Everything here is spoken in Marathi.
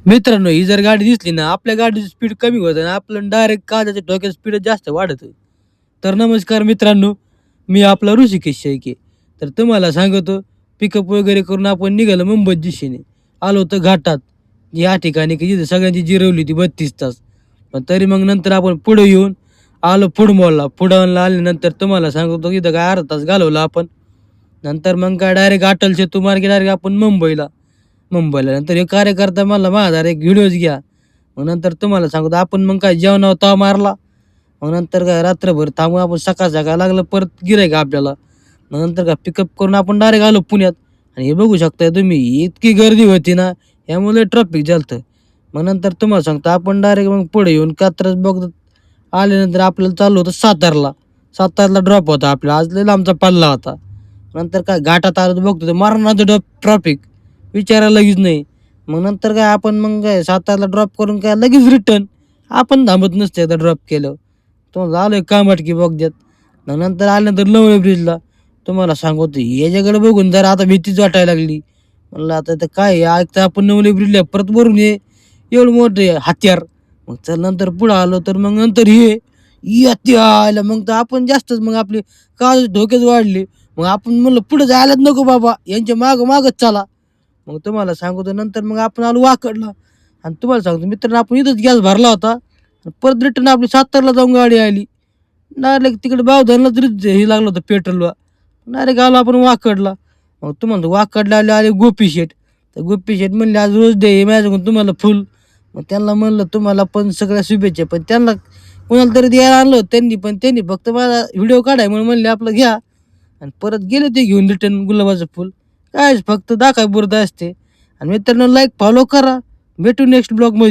मित्रांनो, ही जर गाडी दिसली ना, आपल्या गाडीची स्पीड कमी होते आणि आपलं डायरेक्ट काळजाच्या ठोक्यात स्पीड जास्त वाढतं. तर नमस्कार मित्रांनो, मी आपला ऋषिकेश शेळके. तर तुम्हाला सांगतो, पिकअप वगैरे करून आपण निघालो मुंबईत दिशेने. आलो होतो घाटात, या ठिकाणी की जिथे सगळ्यांची जिरवली होती 32 तास. पण तरी मग नंतर आपण पुढे येऊन आलो फुडमॉलला. फुडमॉलला आल्यानंतर तुम्हाला सांगतो, इथं काय अर्धा तास घालवला आपण. नंतर मग काय डायरेक्ट अटल सेतू मार्गे डायरेक्ट आपण मुंबईला. नंतर हे कार्यकर्ता मला माझा एक व्हिडिओज घ्या. मग नंतर तुम्हाला सांगतो आपण मग काय जेवणावर ताव मारला. मग नंतर काय रात्रभर थांबून आपण सकाळ सकाळ लागलं परत गिऱ्हाईक आपल्याला. मग नंतर काय पिकअप करून आपण डायरेक्ट आलो पुण्यात. आणि हे बघू शकताय तुम्ही इतकी गर्दी होती ना, यामुळे ट्रॅफिक झालतं. मग नंतर तुम्हाला सांगतो आपण डायरेक्ट मग पुढे येऊन कात्रज बघत आल्यानंतर आपल्याला चालू होतं सातारला ड्रॉप होता आपला. आज लय लांबचा पल्ला होता. नंतर काय घाटात आलो तर बघतो तर मरणाचं ट्रॅफिक विचारायला लगेच नाही. मग नंतर काय आपण मग काय सातारला ड्रॉप करून काय लगेच रिटर्न. आपण थांबत नसते एकदा ड्रॉप केलं. तो आलोय कामाटकी बघण्यात. मग नंतर आल्यानंतर लवळे ब्रिजला तुम्हाला सांगतो याच्याकडे बघून जरा आता भीतीच वाटायला लागली. म्हणलं आता तर काय ऐकतं आपण नवले ब्रिजला परत भरून ये एवढं मोठं हत्यार. मग चल नंतर पुढं आलो तर मग नंतर हे आयला मग तर आपण जास्तच मग आपले काळ धोकेच वाढले. मग आपण म्हणलं पुढे जायलाच नको बाबा, यांच्या मागच चला. मग तुम्हाला सांगतो नंतर मग आपण आलो वाकडला. आणि तुम्हाला सांगतो मित्रांनो आपण इथंच गॅस भरला होता. आणि परत रिटर्न आपली सातारला जाऊन गाडी आली. डायरेक्ट तिकडे बावधनलाच हे लागलं होतं पेट्रोलला. डायरेक्ट आलो आपण वाकडला. मग तुम्हाला वाकडला आले गोपी शेठ. तर गोपी शेठ म्हणले आज रोज डे माझ्याकडून तुम्हाला फुल. मग त्यांना म्हणलं तुम्हाला पण सगळ्या शुभेच्छा. पण त्यांना कोणाला तरी द्यायला आणलं त्यांनी फक्त माझा व्हिडिओ काढाय म्हणून म्हणले आपलं घ्या. आणि परत गेले ते घेऊन रिटर्न गुलाबाचं फुल. काय फक्त दाखवाय पुरतं असते. आणि मित्रांनो लाईक फॉलो करा. भेटू नेक्स्ट ब्लॉगमध्ये.